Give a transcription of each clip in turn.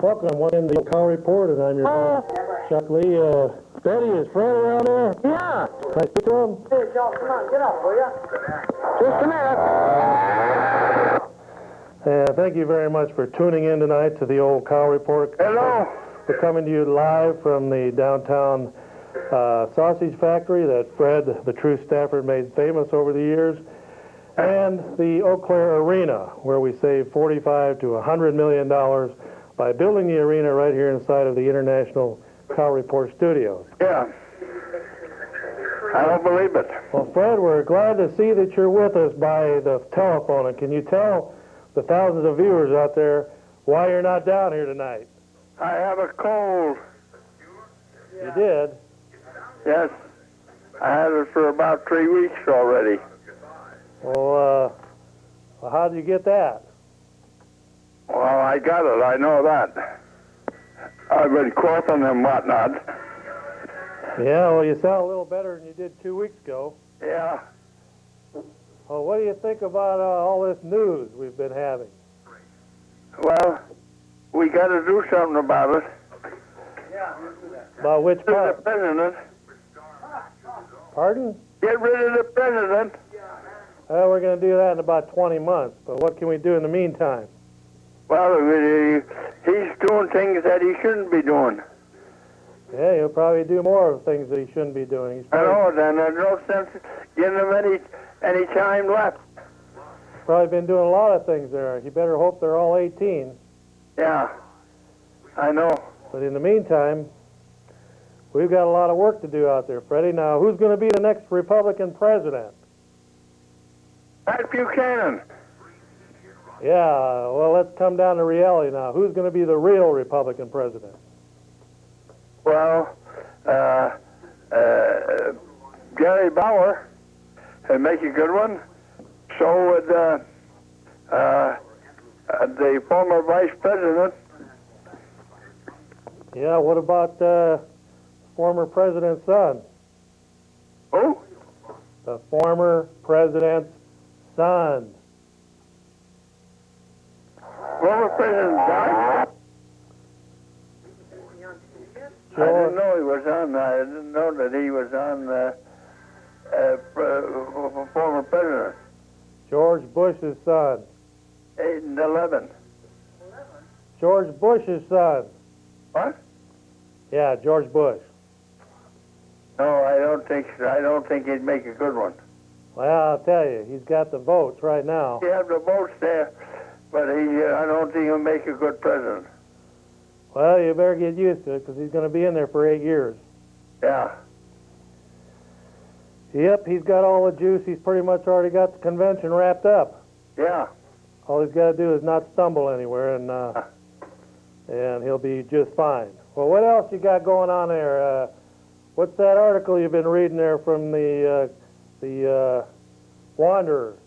Welcome, one in the Call Report, and I'm your host, Chuck Lee. Betty, is Fred around there? Yeah. Can I speak to him? Hey, Joe, come on, get up, will you? Just a minute. Thank you very much for tuning in tonight to the old Call Report. Hello. We're coming to you live from the downtown sausage factory that Fred, the true Stafford, made famous over the years, and the Eau Claire Arena, where we saved $45 to $100 million by building the arena right here inside of the International Call Report Studios. Yeah. I don't believe it. Well, Fred, we're glad to see that you're with us by the telephone. And can you tell the thousands of viewers out there why you're not down here tonight? I have a cold. You did? Yes. I had it for about 3 weeks already. Well, how did you get that? Well, I got it. I know that. I've been coughing and whatnot. Yeah, well, you sound a little better than you did 2 weeks ago. Yeah. Well, what do you think about all this news we've been having? Well, we got to do something about it. About which Get rid of part? the president. Pardon? Get rid of the president. Well, we're going to do that in about 20 months, but what can we do in the meantime? Well, he's doing things that he shouldn't be doing. Yeah, he'll probably do more of things that he shouldn't be doing. He's I probably, know, then there's no sense giving him any time left. probably been doing a lot of things there. You better hope they're all 18. Yeah. I know. But in the meantime, we've got a lot of work to do out there, Freddie. Now, who's going to be the next Republican president? Pat Buchanan. Yeah, well, let's come down to reality now. Who's going to be the real Republican president? Well, Gary Bauer would make a good one. So would the former vice president. Yeah, what about former president's son? Who? The former president's son. Former president died? I didn't know he was on. I didn't know that he was on former president. George Bush's son. 8 and 11. George Bush's son. What? Yeah, George Bush. No, I don't think he'd make a good one. Well, I'll tell you, he's got the votes right now. He have the votes there, but I don't think he'll make a good president. Well, you better get used to it because he's going to be in there for 8 years. Yeah. Yep, he's got all the juice. He's pretty much already got the convention wrapped up. Yeah. All he's got to do is not stumble anywhere, and he'll be just fine. Well, what else you got going on there? What's that article you've been reading there from the Wanderer?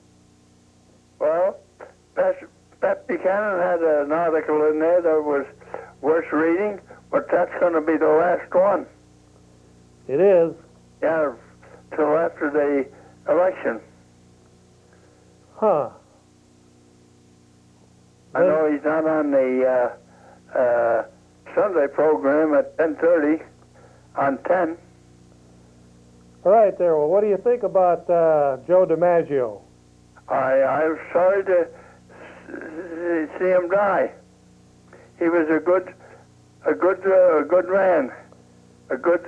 Well, Pat Buchanan had an article in there that was worth reading, but that's going to be the last one. It is. Yeah, till after the election. Huh. I know he's not on the Sunday program at 10:30 on 10. All right there. Well, what do you think about Joe DiMaggio? I'm sorry to see him die. He was a good man, a good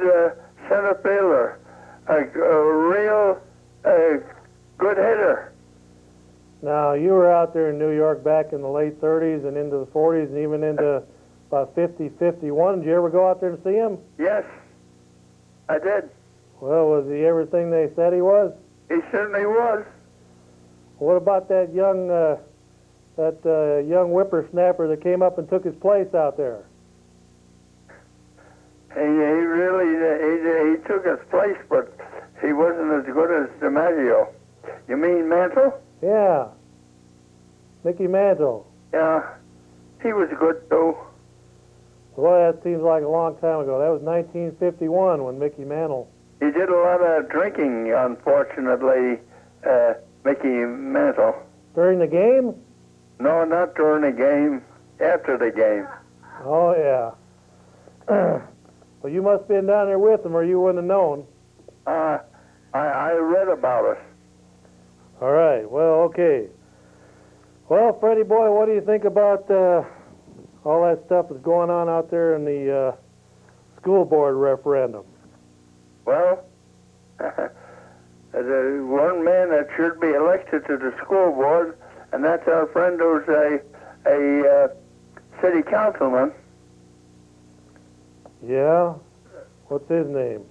center fielder, a real good hitter. Now, you were out there in New York back in the late 30s and into the 40s and even into about 50, 51. Did you ever go out there to see him? Yes, I did. Well, was he everything they said he was? He certainly was. What about that young whippersnapper that came up and took his place out there? He really took his place, but he wasn't as good as DiMaggio. You mean Mantle? Yeah. Mickey Mantle. Yeah, he was good too. Boy, that seems like a long time ago. That was 1951 when Mickey Mantle. He did a lot of drinking, unfortunately, Mickey Mantle. During the game? No, not during the game. After the game. Oh, yeah. Well, you must have been down there with them, or you wouldn't have known. I read about it. All right. Well, okay. Well, Freddie boy, what do you think about all that stuff that's going on out there in the school board referendum? Well, there's one man that should be elected to the school board, and that's our friend who's a city councilman. Yeah? What's his name?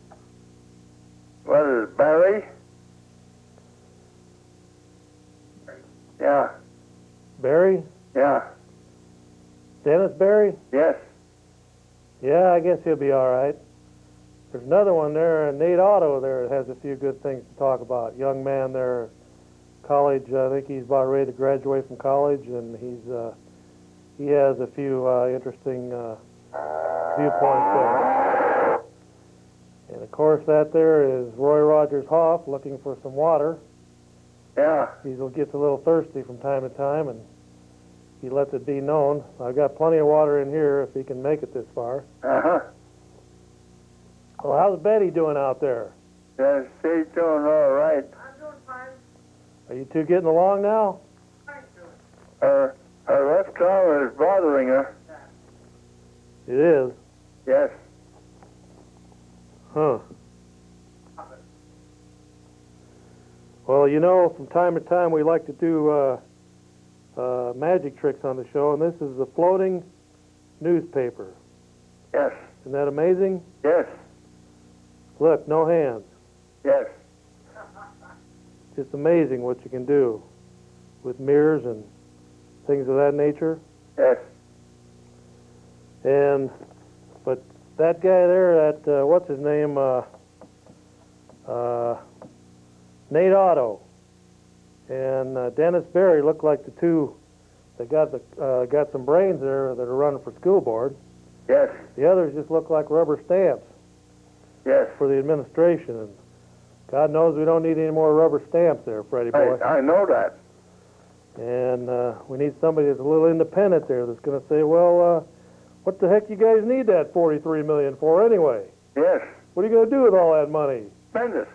What is it, Barry? Yeah, Barry? yeah, Dennis Barry? yes. Yeah, I guess he'll be all right. There's another one there, Nate Otto there, that has a few good things to talk about. Young man there, college, I think he's about ready to graduate from college, and he has a few interesting viewpoints there. And of course, that there is Roy Rogers Hoff looking for some water. Yeah, He gets a little thirsty from time to time, and he lets it be known. I've got plenty of water in here if he can make it this far. uh-huh. Well, how's Betty doing out there? Yes, she's doing all right. I'm doing fine. Are you two getting along now? Her left arm is bothering her. It is. Yes. Huh. Well, you know, from time to time we like to do magic tricks on the show, and this is the floating newspaper. Yes. Isn't that amazing? Yes. Look, no hands. Yes. It's amazing what you can do with mirrors and things of that nature. Yes. But that guy there, that what's his name, Nate Otto and Dennis Barry look like the two that got some brains there that are running for school board. Yes. The others just look like rubber stamps Yes. for the administration, and God knows we don't need any more rubber stamps there, Freddie boy. I know that. And we need somebody that's a little independent there that's going to say, well, what the heck you guys need that $43 million for anyway? Yes. What are you going to do with all that money? Spend it.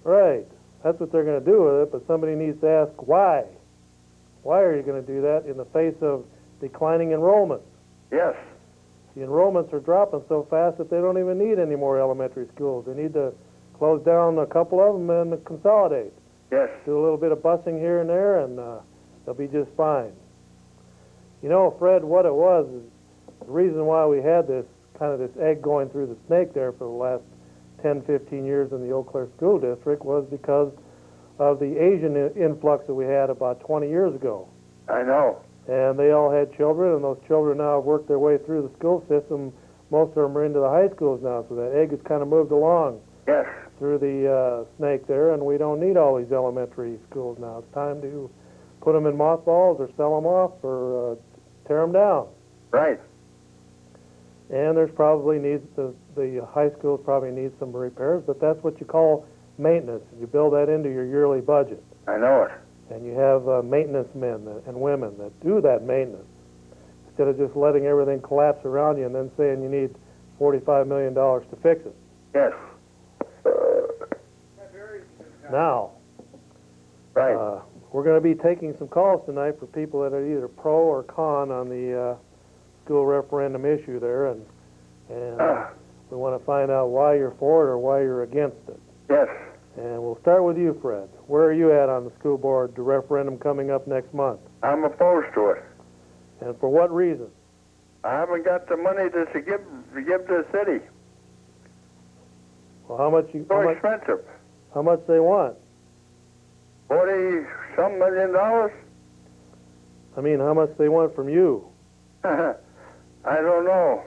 Right. That's what they're going to do with it, but somebody needs to ask why. Why are you going to do that in the face of declining enrollment? Yes. The enrollments are dropping so fast that they don't even need any more elementary schools. They need to close down a couple of them and consolidate. Yes. Do a little bit of busing here and there, and they'll be just fine. You know, Fred, what it was is the reason why we had this egg going through the snake there for the last 10, 15 years in the Eau Claire School District was because of the Asian influx that we had about 20 years ago. I know. And they all had children, and those children now have worked their way through the school system. Most of them are into the high schools now, so that egg has kind of moved along Yes. through the snake there, and we don't need all these elementary schools now. It's time to put them in mothballs or sell them off or tear them down. Right. And there's probably the high schools probably need some repairs, but that's what you call maintenance. You build that into your yearly budget. I know it. And you have maintenance men and women that do that maintenance instead of just letting everything collapse around you and then saying you need $45 million to fix it. Yes. Now, Right. we're going to be taking some calls tonight for people that are either pro or con on the school referendum issue there, and we want to find out why you're for it or why you're against it. Yes. And we'll start with you, Fred. Where are you at on the school board, the referendum coming up next month? I'm opposed to it. And for what reason? I haven't got the money to give to the city. Well, how much Expensive. how much they want? $40-some million. I mean, how much they want from you? I don't know.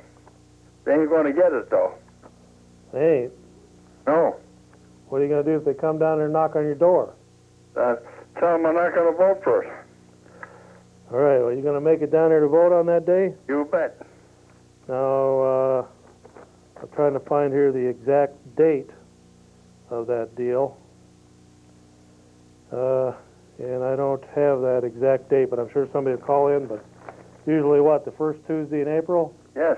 They ain't going to get it though. They ain't. No. What are you going to do if they come down there and knock on your door? Tell them I'm not going to vote for it. All right, well, you going to make it down there to vote on that day? You bet. Now, I'm trying to find here the exact date of that deal. And I don't have that exact date, but I'm sure somebody will call in. But usually, what, the first Tuesday in April? Yes.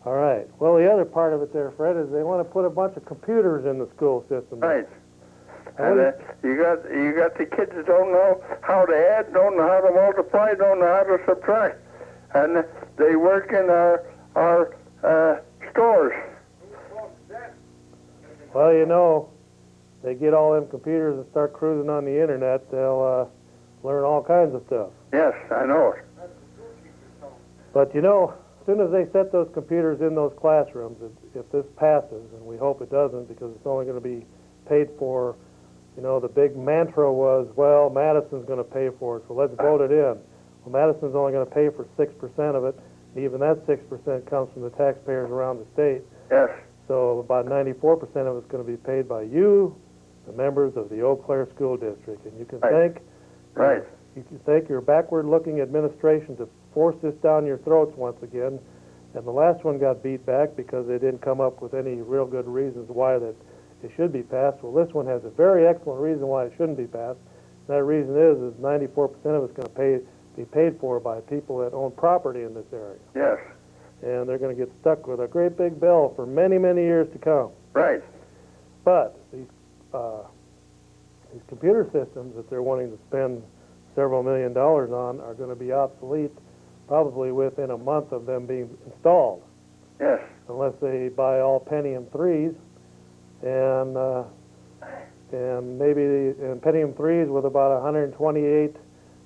All right. Well, the other part of it there, Fred, is they want to put a bunch of computers in the school system. Right. And And you got the kids that don't know how to add, don't know how to multiply, don't know how to subtract, and they work in our stores. Well, you know, they get all them computers and start cruising on the internet, they'll learn all kinds of stuff. Yes, I know it. But you know, as soon as they set those computers in those classrooms, if this passes, and we hope it doesn't because it's only going to be paid for, you know, the big mantra was, well, Madison's going to pay for it, so let's vote it in. Well, Madison's only going to pay for 6% of it. Even that 6% comes from the taxpayers around the state. Yes. So about 94% of it's going to be paid by you, the members of the Eau Claire School District. And you can Right. thank Right. you can thank your backward-looking administration to force this down your throats once again. And the last one got beat back because they didn't come up with any real good reasons why that it should be passed. Well, this one has a very excellent reason why it shouldn't be passed. And that reason is 94% of it's going to be paid for by people that own property in this area. Yes. And they're going to get stuck with a great big bill for many, many years to come. Right. But these computer systems that they're wanting to spend several $1 million on are going to be obsolete probably within a month of them being installed, Yes. unless they buy all Pentium 3s and maybe Pentium 3s with about 128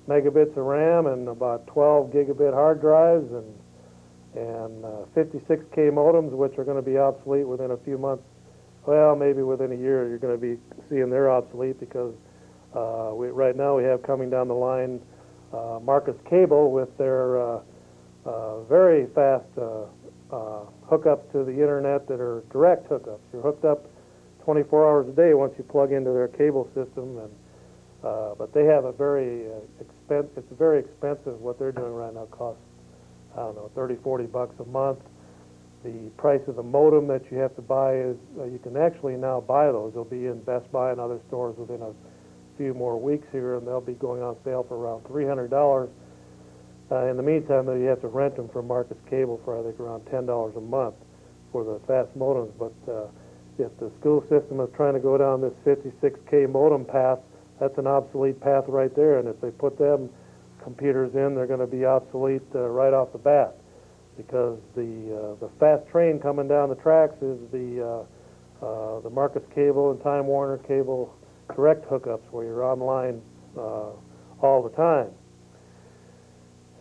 megabits of RAM and about 12 gigabit hard drives and 56K modems, which are going to be obsolete within a few months. Well, maybe within a year you're going to be seeing they're obsolete because right now we have coming down the line Marcus Cable with their very fast hookups to the internet that are direct hookups. You're hooked up 24 hours a day once you plug into their cable system, and but they have a very it's very expensive. What they're doing right now costs, I don't know, $30-40 a month. The price of the modem that you have to buy is you can actually now buy those. They'll be in Best Buy and other stores within a few more weeks here, and they'll be going on sale for around $300. In the meantime, though, you have to rent them from Marcus Cable for I think around $10 a month for the fast modems. But if the school system is trying to go down this 56K modem path, that's an obsolete path right there. And if they put them computers in, they're going to be obsolete right off the bat, because the fast train coming down the tracks is the Marcus Cable and Time Warner Cable direct hookups where you're online all the time.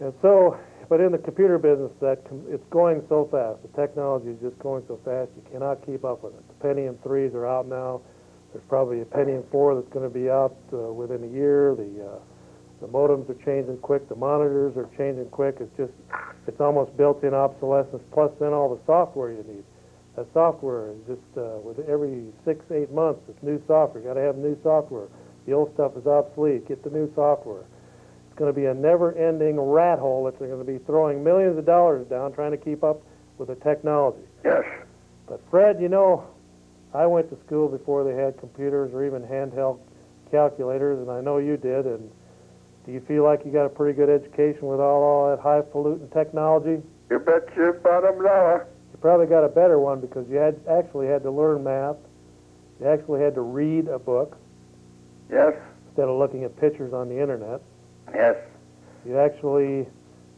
And so, but in the computer business, it's going so fast. The technology is just going so fast, you cannot keep up with it. The Pentium 3s are out now. There's probably a Pentium 4 that's going to be out within a year. The modems are changing quick. The monitors are changing quick. It's almost built-in obsolescence, plus then all the software you need. That software is just, with every 6-8 months, it's new software. You got to have new software. The old stuff is obsolete. Get the new software. It's going to be a never-ending rat hole that they're going to be throwing millions of dollars down trying to keep up with the technology. Yes. But Fred, you know, I went to school before they had computers or even handheld calculators, and I know you did. And do you feel like you got a pretty good education with all that highfalutin technology? You bet your bottom dollar. You probably got a better one because you actually had to learn math. You actually had to read a book Yes. instead of looking at pictures on the internet. Yes. You actually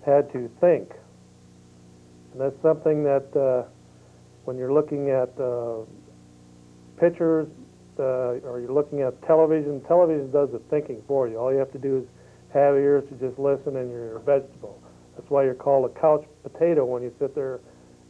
had to think. And that's something that when you're looking at pictures or you're looking at television does the thinking for you. All you have to do is have ears to just listen, and you're a vegetable. That's why you're called a couch potato when you sit there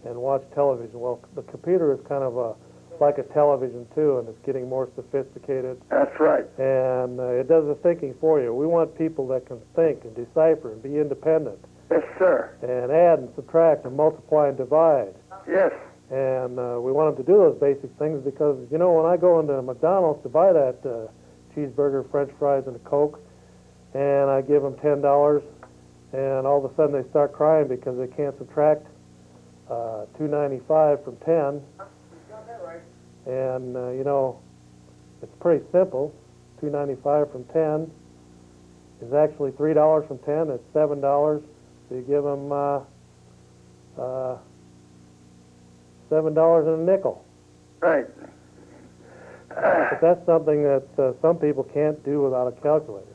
and watch television. Well, the computer is kind of like a television too, and it's getting more sophisticated. That's right. And it does the thinking for you. We want people that can think and decipher and be independent Yes, sir. and add and subtract and multiply and divide. Yes. And we want them to do those basic things because, you know, when I go into McDonald's to buy that cheeseburger, French fries, and a Coke, and I give them $10, and all of a sudden they start crying because they can't subtract $2.95 from 10. And, you know, it's pretty simple. $2.95 from 10 is actually $3 from 10. It's $7. So you give them $7 and a nickel. Right. But that's something that some people can't do without a calculator.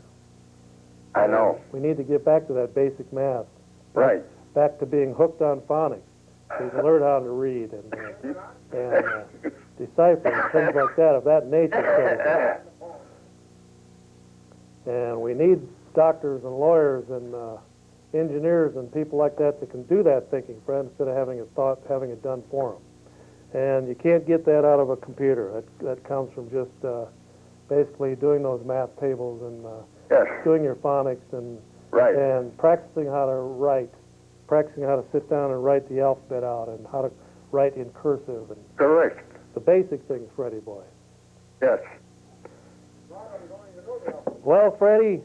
I know. We need to get back to that basic math. Right. Back to being hooked on phonics. So you can learn how to read and decipher and things like that of that nature. And we need doctors and lawyers and engineers and people like that can do that thinking, Fred, instead of having it done for them. And you can't get that out of a computer. That comes from just basically doing those math tables and Yes. doing your phonics and Right. and practicing how to write, practicing how to sit down and write the alphabet out and how to write in cursive and Correct. the basic things, Freddie boy. Yes. Well, Freddie,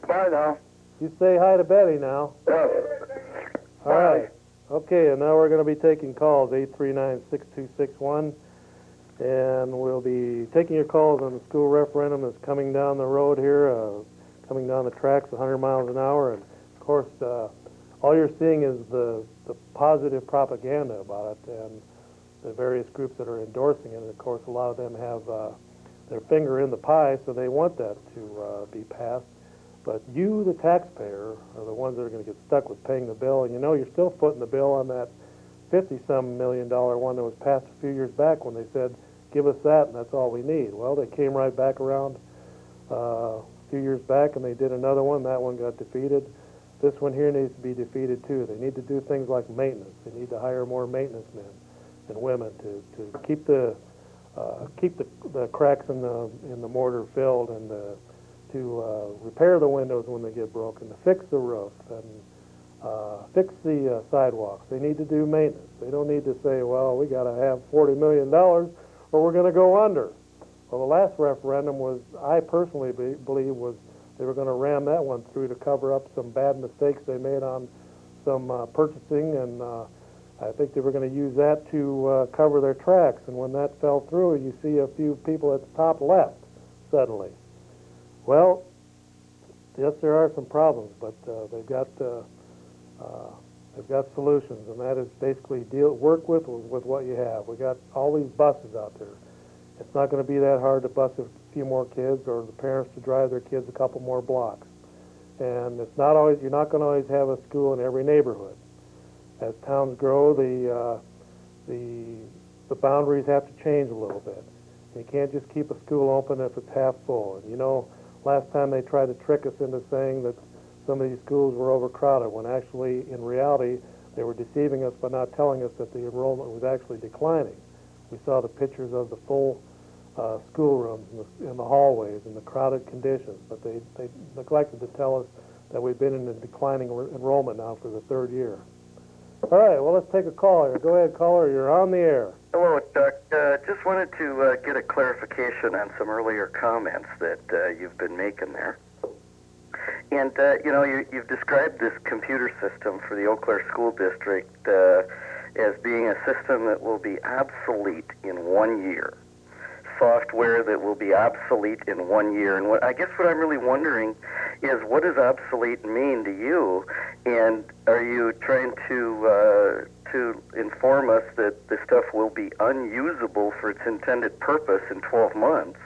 Bye now. you say hi to Betty now. Yes. All right. Okay, and now we're going to be taking calls, 839-6261, and we'll be taking your calls on the school referendum that's coming down the road here, coming down the tracks 100 miles an hour, and of course, all you're seeing is the positive propaganda about it and the various groups that are endorsing it, and of course, a lot of them have their finger in the pie, so they want that to be passed. But you, the taxpayer, are the ones that are going to get stuck with paying the bill. And you know, you're still footing the bill on that $50-some million one that was passed a few years back when they said, give us that and that's all we need. Well, they came right back around a few years back and they did another one. That one got defeated. This one here needs to be defeated too. They need to do things like maintenance. They need to hire more maintenance men and women to keep the cracks in the mortar filled and to repair the windows when they get broken, to fix the roof and fix the sidewalks. They need to do maintenance. They don't need to say, well, we got to have $40 million or we're going to go under. Well, the last referendum was, I personally believe, was they were going to ram that one through to cover up some bad mistakes they made on some purchasing, and I think they were going to use that to cover their tracks. And when that fell through, you see a few people at the top left suddenly. Well, yes, there are some problems, but they've got solutions, and that is basically work with what you have. We got all these buses out there. It's not going to be that hard to bus a few more kids, or the parents to drive their kids a couple more blocks. And it's not always, you're not going to always have a school in every neighborhood. As towns grow, the boundaries have to change a little bit. You can't just keep a school open if it's half full. And you know, last time they tried to trick us into saying that some of these schools were overcrowded, when actually, in reality, they were deceiving us by not telling us that the enrollment was actually declining. We saw the pictures of the full schoolrooms in the hallways and the crowded conditions, but they neglected to tell us that we've been in a declining enrollment now for the third year. All right, well, let's take a call here. Go ahead, caller. You're on the air. Hello, Chuck. Just wanted to get a clarification on some earlier comments that you've been making there. And, you know, you've described this computer system for the Eau Claire School District as being a system that will be obsolete in 1 year. Software that will be obsolete in 1 year. And I guess what I'm really wondering is, what does obsolete mean to you? And are you trying to inform us that the stuff will be unusable for its intended purpose in 12 months,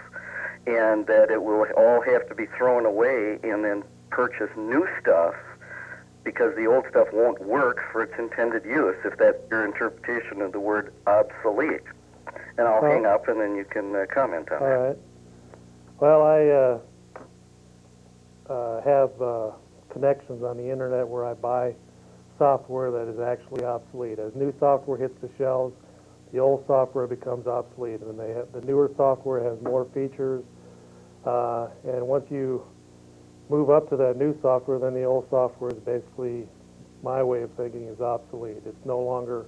and that it will all have to be thrown away and then purchase new stuff because the old stuff won't work for its intended use, if that's your interpretation of the word obsolete? And I'll hang up, and then you can comment on that. All right. Well, I have connections on the internet where I buy software that is actually obsolete. As new software hits the shelves, the old software becomes obsolete, and the newer software has more features. And once you move up to that new software, then the old software is basically, my way of thinking, is obsolete. It's no longer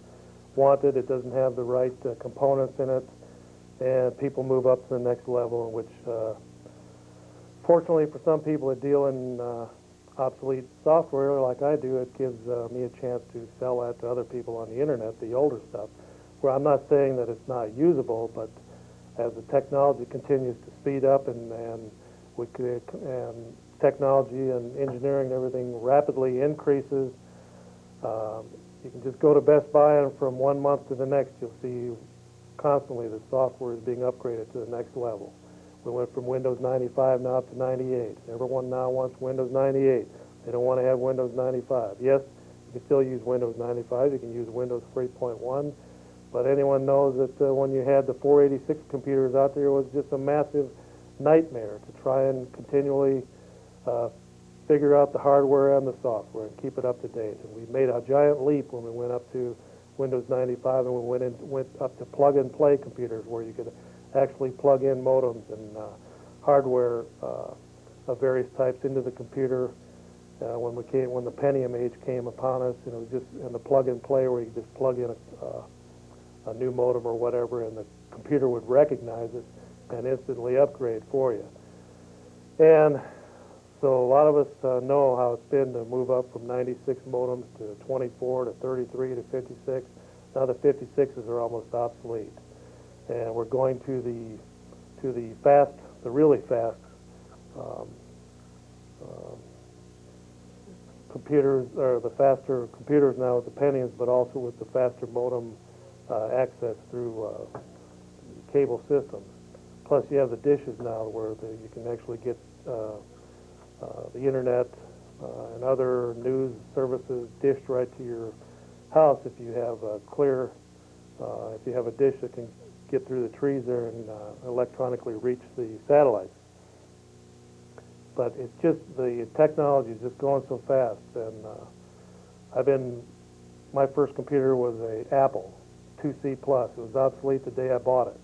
wanted. It doesn't have the right components in it, and people move up to the next level, in which, fortunately for some people that deal in obsolete software like I do, it gives me a chance to sell that to other people on the internet, the older stuff, where I'm not saying that it's not usable, but as the technology continues to speed up and technology and engineering and everything rapidly increases. You can just go to Best Buy, and from one month to the next, you'll see constantly the software is being upgraded to the next level. We went from Windows 95 now to 98. Everyone now wants Windows 98. They don't want to have Windows 95. Yes, you can still use Windows 95. You can use Windows 3.1. But anyone knows that when you had the 486 computers out there, it was just a massive nightmare to try and continually figure out the hardware and the software and keep it up to date. And we made a giant leap when we went up to Windows 95 and we went up to plug-and-play computers where you could actually plug in modems and hardware of various types into the computer. When the Pentium age came upon us, just in the plug-and-play where you could just plug in a new modem or whatever, and the computer would recognize it and instantly upgrade for you. And so a lot of us know how it's been to move up from 96 modems to 24 to 33 to 56. Now the 56s are almost obsolete, and we're going to the really fast computers, or the faster computers now with the Pentiums, but also with the faster modem access through cable systems. Plus, you have the dishes now where you can actually get the internet and other news services dished right to your house if you have a clear, if you have a dish that can get through the trees there and electronically reach the satellites. But it's just, the technology is just going so fast. And my first computer was a Apple IIc Plus. It was obsolete the day I bought it.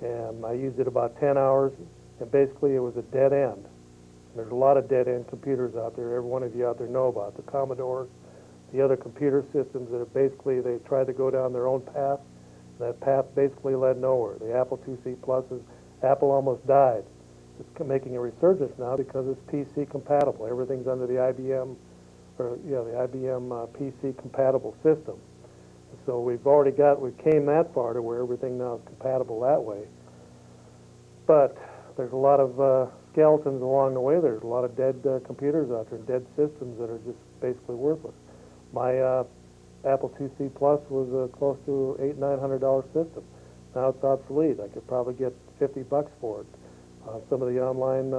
And I used it about 10 hours, and basically it was a dead end. There's a lot of dead-end computers out there. Every one of you out there know about the Commodores, the other computer systems that are basically, they tried to go down their own path. That path basically led nowhere. The Apple IIc Pluses, Apple almost died. It's making a resurgence now because it's PC compatible. Everything's under the IBM, the IBM PC compatible system. So we came that far to where everything now is compatible that way. But there's a lot of skeletons along the way. There's a lot of dead computers out there, dead systems that are just basically worthless. My Apple IIc Plus was close to $800-900 system. Now it's obsolete. I could probably get $50 for it on some of the online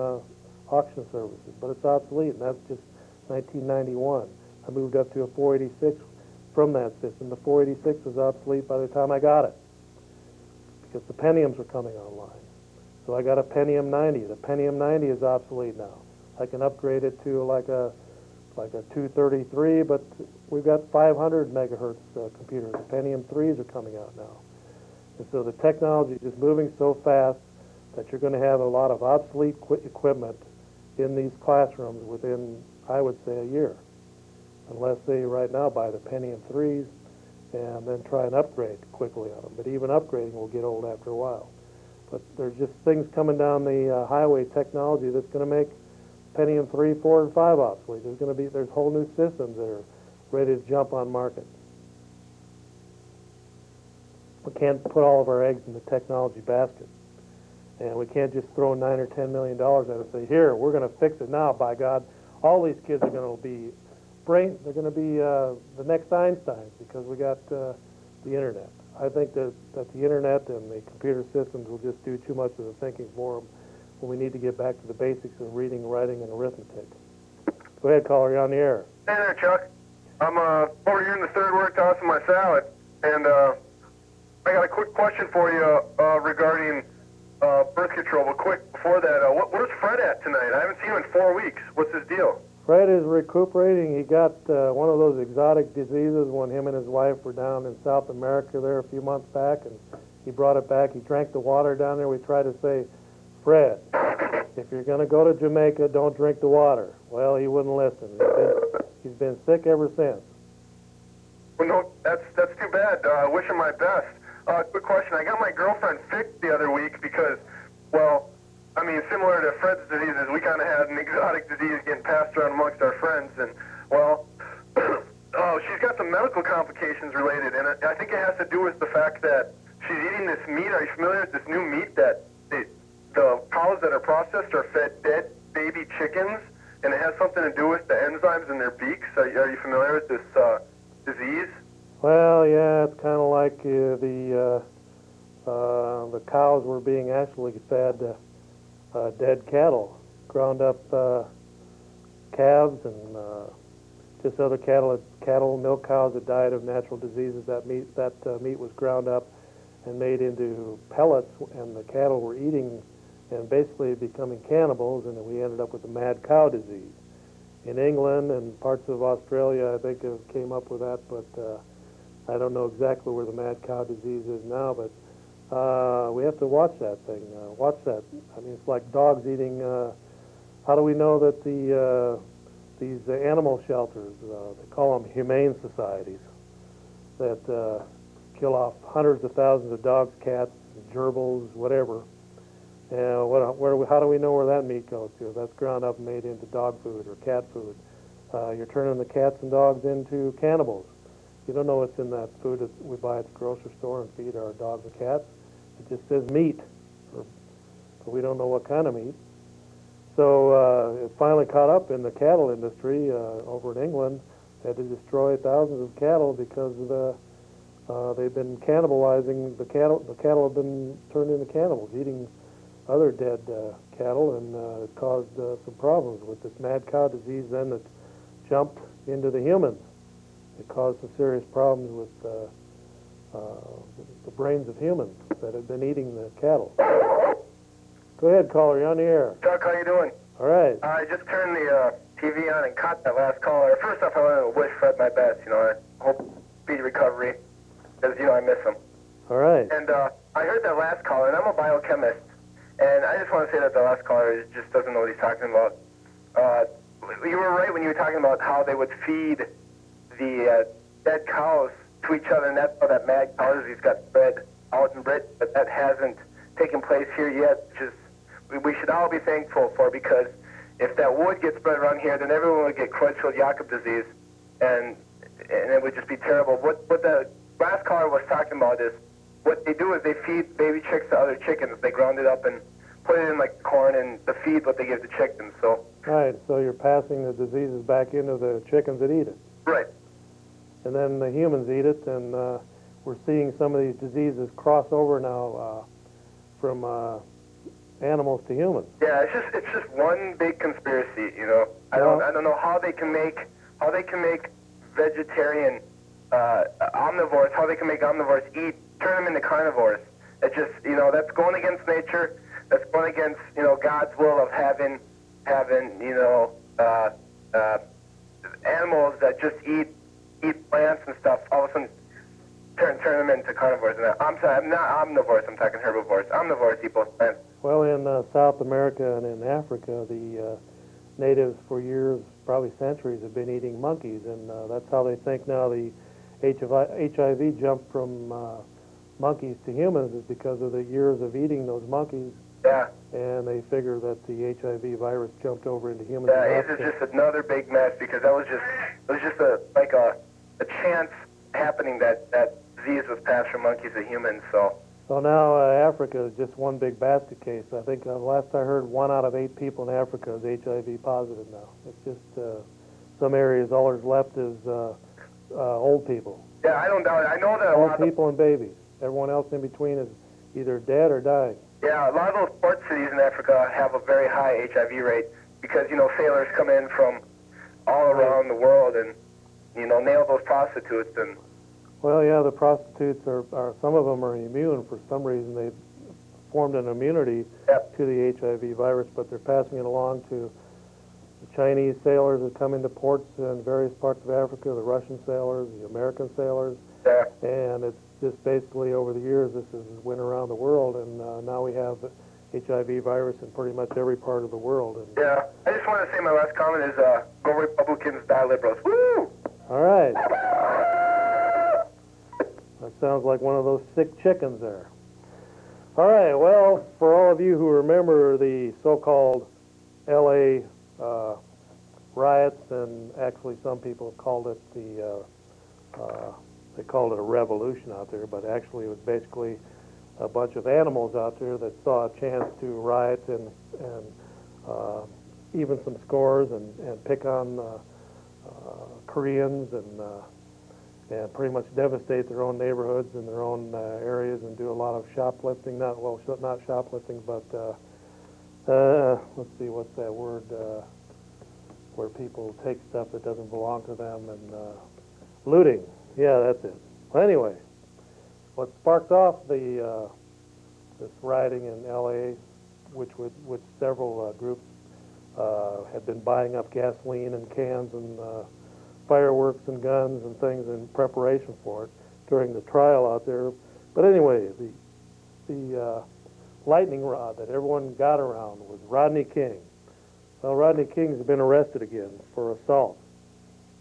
auction services, but it's obsolete, and that's just 1991. I moved up to a 486 from that system. The 486 was obsolete by the time I got it because the Pentiums were coming online. So I got a Pentium 90. The Pentium 90 is obsolete now. I can upgrade it to like a 233, but we've got 500 megahertz computers. The Pentium 3s are coming out now. And so the technology is just moving so fast that you're going to have a lot of obsolete equipment in these classrooms within, I would say, a year. Unless they right now buy the Pentium 3s and then try and upgrade quickly on them. But even upgrading will get old after a while. But there's just things coming down the highway technology that's going to make Pentium 3, 4, and 5 obsolete. There's whole new systems that are ready to jump on market. We can't put all of our eggs in the technology basket. And we can't just throw $9 or $10 million at it and say, here, we're going to fix it now, by God. All these kids are going to be they're going to be the next Einsteins because we got the internet. I think that the internet and the computer systems will just do too much of the thinking for them when we need to get back to the basics of reading, writing, and arithmetic. Go ahead, caller, you're on the air. Hey there, Chuck. I'm over here in the third word tossing my salad, and I got a quick question for you regarding birth control. But quick, before that, where's Fred at tonight? I haven't seen him in 4 weeks. What's his deal? Fred is recuperating. He got one of those exotic diseases when him and his wife were down in South America there a few months back, and he brought it back. He drank the water down there. We tried to say, Fred, if you're going to go to Jamaica, don't drink the water. Well, he wouldn't listen. He's been sick ever since. Well, no, that's too bad. I wish him my best. Quick question. I got my girlfriend fixed the other week because, well, I mean, similar to Fred's diseases, we kind of had an exotic disease getting passed around amongst our friends, and, well, she's got some medical complications related, and I think it has to do with the fact that she's eating this meat. Are you familiar with this new meat that the cows that are processed are fed dead baby chickens, and it has something to do with the enzymes in their beaks. Are you familiar with this disease? Well, yeah, it's kind of like the cows were being actually fed dead cattle, ground up calves and just other cattle, milk cows that died of natural diseases. That meat was ground up and made into pellets, and the cattle were eating and basically becoming cannibals, and we ended up with the mad cow disease. In England and parts of Australia, I think came up with that, but I don't know exactly where the mad cow disease is now, but we have to watch that thing. Watch that. I mean, it's like dogs eating. How do we know that these animal shelters, they call them humane societies, that kill off hundreds of thousands of dogs, cats, gerbils, whatever. How do we know where that meat goes to? That's ground up and made into dog food or cat food. You're turning the cats and dogs into cannibals. You don't know what's in that food that we buy at the grocery store and feed our dogs and cats. It just says meat, but we don't know what kind of meat. So it finally caught up in the cattle industry over in England. They had to destroy thousands of cattle because of they've been cannibalizing the cattle. The cattle have been turned into cannibals, eating other dead cattle, and it caused some problems with this mad cow disease then that jumped into the humans. It caused some serious problems with the brains of humans that had been eating the cattle. Go ahead, caller. You're on the air. Chuck, how you doing? All right. I just turned the TV on and caught that last caller. First off, I want to wish Fred my best. I hope speedy recovery, because I miss him. All right. And I heard that last caller, and I'm a biochemist, and I just want to say that the last caller just doesn't know what he's talking about. You were right when you were talking about how they would feed the dead cows to each other, and that's how that mad cow disease got spread out in Britain, but that hasn't taken place here yet, which is we should all be thankful for, because if that would get spread around here, then everyone would get Creutzfeldt-Jakob disease, and it would just be terrible. What the last caller was talking about is what they do is they feed baby chicks to other chickens. They ground it up and put it in like corn and the feed what they give the chickens. So Right, so you're passing the diseases back into the chickens that eat it. right. And then the humans eat it, and we're seeing some of these diseases cross over now from animals to humans. Yeah, it's just one big conspiracy. I don't know how they can make vegetarian omnivores, how they can make omnivores turn them into carnivores. It just that's going against nature. That's going against God's will of having animals that just eat plants and stuff. All of a sudden turn them into carnivores. And I'm sorry, I'm not omnivores. I'm talking herbivores. Omnivores eat both plants. Well, in South America and in Africa, the natives for years, probably centuries, have been eating monkeys, and that's how they think now the HIV jumped from monkeys to humans is because of the years of eating those monkeys. Yeah. And they figure that the HIV virus jumped over into humans. Yeah, AIDS is just another big mess, because it was just a chance happening that disease was passed from monkeys to humans. So now Africa is just one big basket case. I think last I heard, 1 out of 8 people in Africa is HIV positive now. It's just some areas all there's left is old people. Yeah, I don't doubt it. I know that a lot Old people and babies. Everyone else in between is either dead or dying. Yeah, a lot of those port cities in Africa have a very high HIV rate because, sailors come in from all around the world and, nail those prostitutes. And Well, yeah, the prostitutes are some of them are immune for some reason. They've formed an immunity Yep. to the HIV virus, but they're passing it along to the Chinese sailors that come into ports in various parts of Africa, the Russian sailors, the American sailors, yeah, and it's just basically over the years this has went around the world, and now we have HIV virus in pretty much every part of the world. And, yeah. I just want to say my last comment is go Republicans, die liberals. Woo! all right. That sounds like one of those sick chickens there. All right, well, for all of you who remember the so-called L.A. Riots, and actually some people called it they called it a revolution out there, but actually it was basically a bunch of animals out there that saw a chance to riot and even some scores and pick on Koreans and pretty much devastate their own neighborhoods and their own areas and do a lot of shoplifting. Not shoplifting, but let's see, what's that word? Where people take stuff that doesn't belong to them and looting. Yeah, that's it. Well, anyway, what sparked off the this rioting in L.A., which several groups had been buying up gasoline and cans and fireworks and guns and things in preparation for it during the trial out there. But anyway, the lightning rod that everyone got around was Rodney King. Well, Rodney King's been arrested again for assault.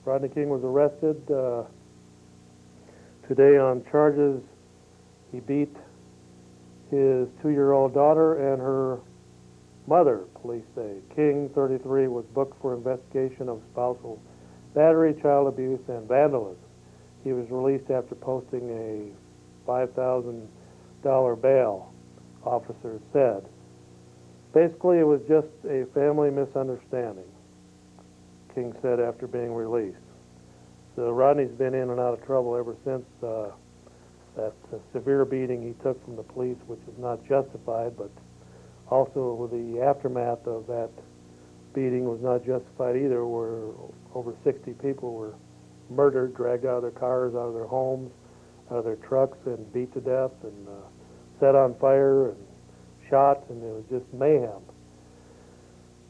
Rodney King was arrested today on charges. He beat his 2-year-old daughter and her mother, police say. King, 33, was booked for investigation of spousal battery, child abuse, and vandalism. He was released after posting a $5,000 bail, officers said. Basically, it was just a family misunderstanding, King said after being released. So Rodney's been in and out of trouble ever since that severe beating he took from the police, which is not justified, but also with the aftermath of that beating was not justified either, where over 60 people were murdered, dragged out of their cars, out of their homes, out of their trucks, and beat to death and set on fire and shot, and it was just mayhem.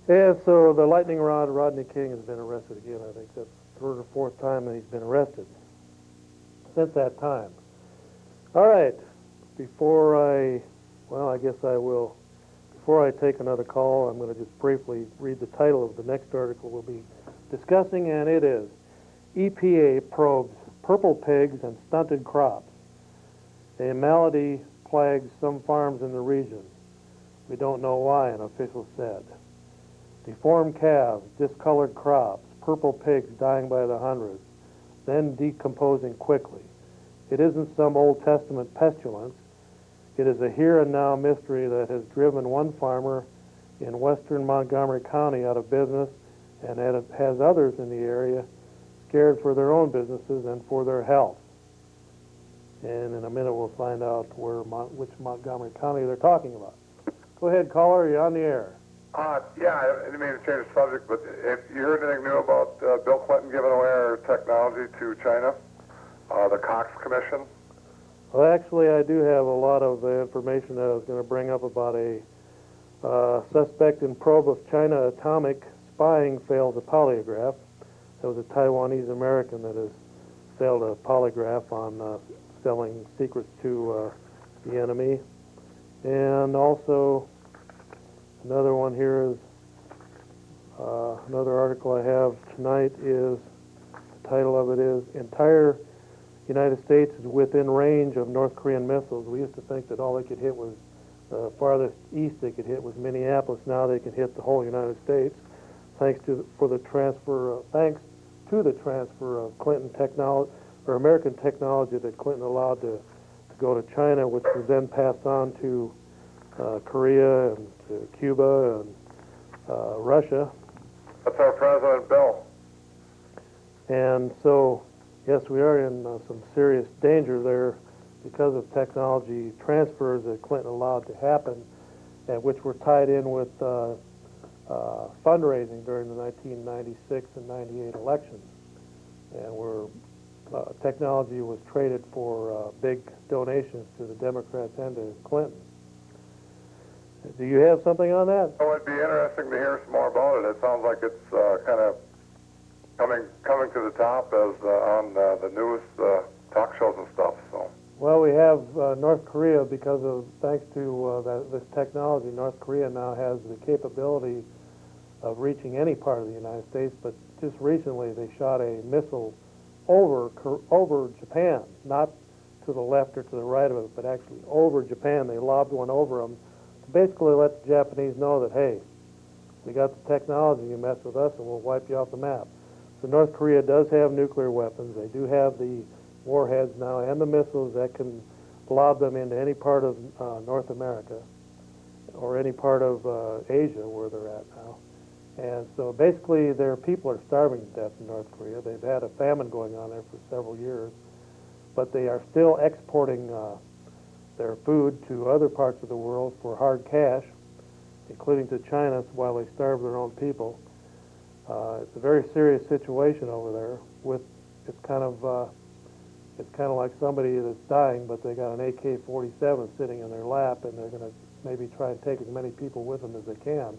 And so the lightning rod, Rodney King, has been arrested again. I think that's the third or fourth time that he's been arrested since that time. All right, before I take another call, I'm going to just briefly read the title of the next article we'll be discussing, and it is EPA probes purple pigs and stunted crops. A malady plagues some farms in the region. We don't know why, an official said. Deformed calves, discolored crops, purple pigs dying by the hundreds, then decomposing quickly. It isn't some Old Testament pestilence. It is a here and now mystery that has driven one farmer in western Montgomery County out of business and has others in the area scared for their own businesses and for their health. And in a minute we'll find out which Montgomery County they're talking about. Go ahead, caller, you're on the air. Yeah, I didn't mean to change the subject, but if you heard anything new about Bill Clinton giving away our technology to China, the Cox Commission? Well, actually, I do have a lot of information that I was going to bring up about a suspect in probe of China atomic spying fails a polygraph. There was a Taiwanese American that has failed a polygraph on selling secrets to the enemy. And also, another one here is, another article I have tonight is, the title of it is, Entire United States is within range of North Korean missiles. We used to think that all they could hit was, farthest east they could hit was Minneapolis. Now they can hit the whole United States, thanks to the transfer of Clinton technology, or American technology that Clinton allowed to go to China, which was then passed on to Korea and to Cuba and Russia. That's our President Bill. And so, yes, we are in some serious danger there because of technology transfers that Clinton allowed to happen, and which were tied in with fundraising during the 1996 and 98 elections, and where technology was traded for big donations to the Democrats and to Clinton. Do you have something on that? Oh, it'd be interesting to hear some more about it. It sounds like it's kind of coming to the top as on the news talk shows and stuff. So. Well, we have North Korea thanks to this technology. North Korea now has the capability of reaching any part of the United States. But just recently, they shot a missile over Japan, not to the left or to the right of it, but actually over Japan. They lobbed one over them to basically let the Japanese know that, hey, we got the technology, you mess with us and we'll wipe you off the map. So North Korea does have nuclear weapons. They do have the warheads now and the missiles that can lob them into any part of North America or any part of Asia where they're at now. And so basically their people are starving to death in North Korea. They've had a famine going on there for several years, but they are still exporting their food to other parts of the world for hard cash, including to China, while they starve their own people. It's a very serious situation over there. It's kind of like somebody that's dying, but they got an AK-47 sitting in their lap, and they're going to maybe try and take as many people with them as they can.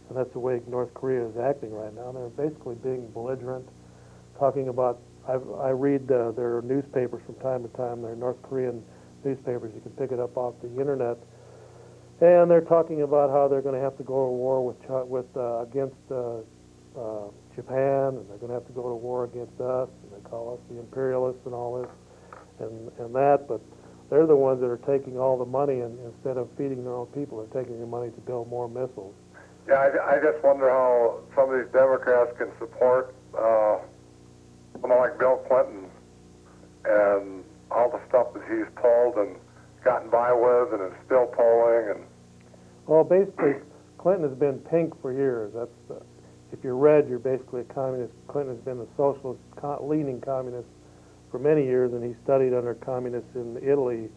And that's the way North Korea is acting right now. They're basically being belligerent, talking about. I read their newspapers from time to time. They're North Korean newspapers. You can pick it up off the internet, and they're talking about how they're going to have to go to war against Japan, and they're going to have to go to war against us, and they call us the imperialists and all this and that. But they're the ones that are taking all the money, and instead of feeding their own people, they're taking the money to build more missiles. Yeah, I just wonder how some of these Democrats can support someone like Bill Clinton and all the stuff that he's pulled and gotten by with and is still pulling. And well, basically, Clinton has been pink for years. If you're red, you're basically a communist. Clinton has been a socialist, leaning communist for many years, and he studied under communists in Italy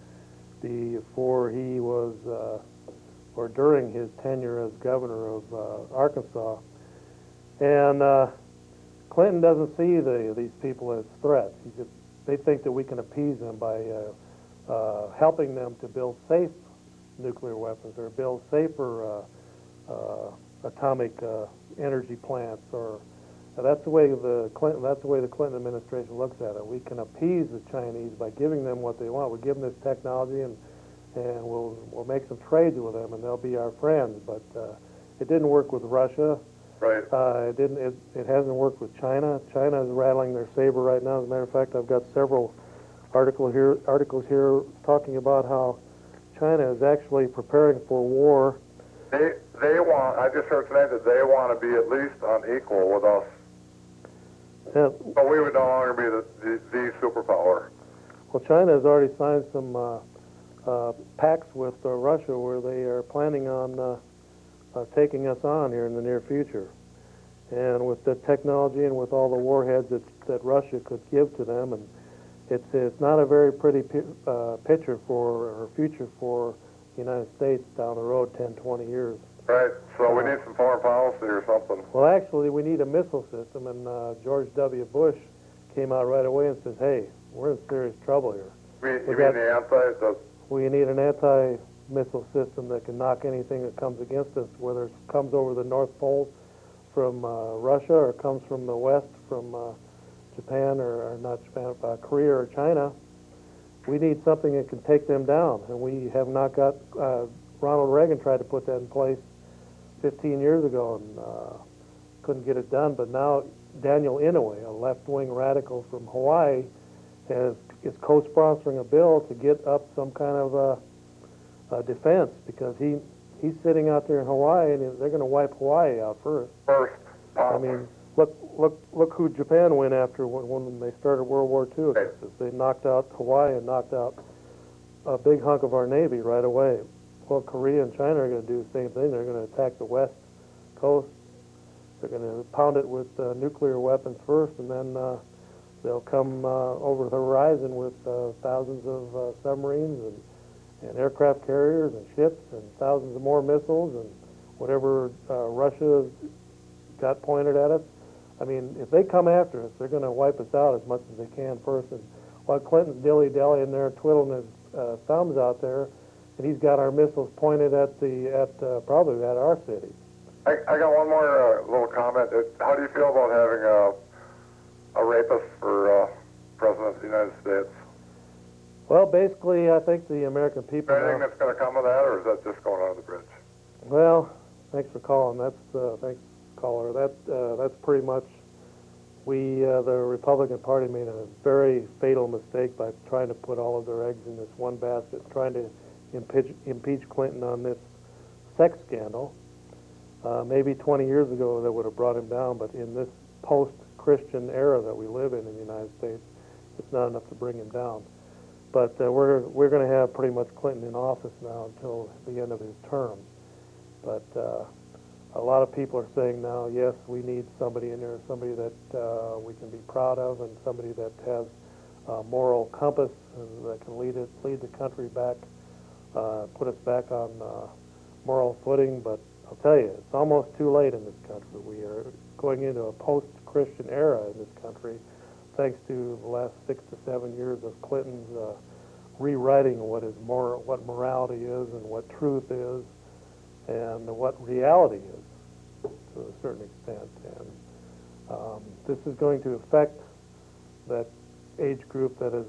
before he was, or during his tenure as governor of Arkansas. And Clinton doesn't see these people as threats. They think that we can appease them by helping them to build safe nuclear weapons or build safer atomic energy plants. Or that's the way the Clinton administration looks at it. We can appease the Chinese by giving them what they want. We give them this technology, and we'll make some trades with them, and they'll be our friends. But it didn't work with Russia. right. It hasn't worked with China. China is rattling their saber right now. As a matter of fact, I've got several articles here talking about how China is actually preparing for war. They want. I just heard tonight that they want to be at least on equal with us. And, So we would no longer be the superpower. well, China has already signed some pacts with Russia where they are planning on taking us on here in the near future. And with the technology and with all the warheads that Russia could give to them, and it's not a very pretty picture or future for the United States down the road 10, 20 years. Right. So we need some foreign policy or something. Well, actually, we need a missile system, and George W. Bush came out right away and says, hey, we're in serious trouble here. You mean the We need an anti-missile system that can knock anything that comes against us, whether it comes over the North Pole from Russia or comes from the West from Japan or not Japan, Korea or China. We need something that can take them down, and we have not got. Ronald Reagan tried to put that in place 15 years ago and couldn't get it done. But now Daniel Inouye, a left-wing radical from Hawaii, is co-sponsoring a bill to get up some kind of defense, because he's sitting out there in Hawaii, and they're going to wipe Hawaii out first. I mean, look who Japan went after when they started World War II. They knocked out Hawaii and knocked out a big hunk of our Navy right away. Well, Korea and China are going to do the same thing. They're going to attack the West Coast. They're going to pound it with nuclear weapons first, and then they'll come over the horizon with thousands of submarines and aircraft carriers and ships and thousands of more missiles and whatever Russia got pointed at us. I mean, if they come after us, they're going to wipe us out as much as they can first. And while Clinton's dilly-dallying there, twiddling his thumbs out there, and he's got our missiles pointed at probably at our city. I got one more little comment. How do you feel about having a rapist for president of the United States? Well, basically, I think the American people. Is there anything that's going to come of that, or is that just going under the bridge? Well, thanks for calling. Thanks, caller. That's pretty much. The Republican Party made a very fatal mistake by trying to put all of their eggs in this one basket, trying to impeach Clinton on this sex scandal. Maybe 20 years ago that would have brought him down, but in this post-Christian era that we live in the United States, it's not enough to bring him down. But we're going to have pretty much Clinton in office now until the end of his term. But a lot of people are saying now, yes, we need somebody in there, somebody that we can be proud of, and somebody that has a moral compass and that can lead the country back, put us back on moral footing. But I'll tell you, it's almost too late in this country. We are going into a post-Christian era in this country, thanks to the last 6 to 7 years of Clinton's rewriting what morality is and what truth is and what reality is to a certain extent. And this is going to affect that age group that is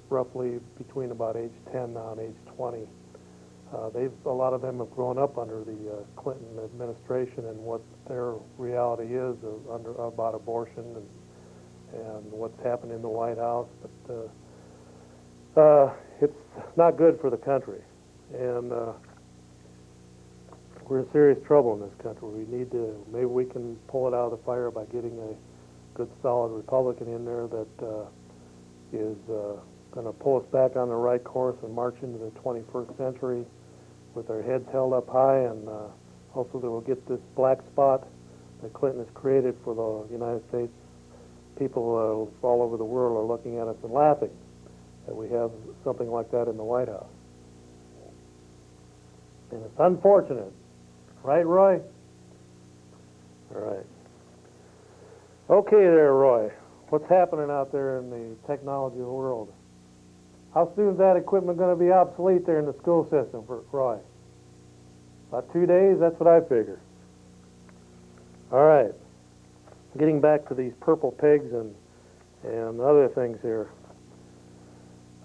roughly between about age 10 now and age 20. A lot of them have grown up under the Clinton administration and what their reality is about abortion and what's happened in the White House. But it's not good for the country, and we're in serious trouble in this country. Maybe we can pull it out of the fire by getting a good, solid Republican in there that is going to pull us back on the right course and march into the 21st century with our heads held up high, and hopefully we'll get this black spot that Clinton has created for the United States. People all over the world are looking at us and laughing that we have something like that in the White House. And it's unfortunate. Right, Roy? All right. Okay there, Roy. What's happening out there in the technology world? How soon is that equipment going to be obsolete there in the school system for Roy? About 2 days? That's what I figure. All right. Getting back to these purple pigs and other things here.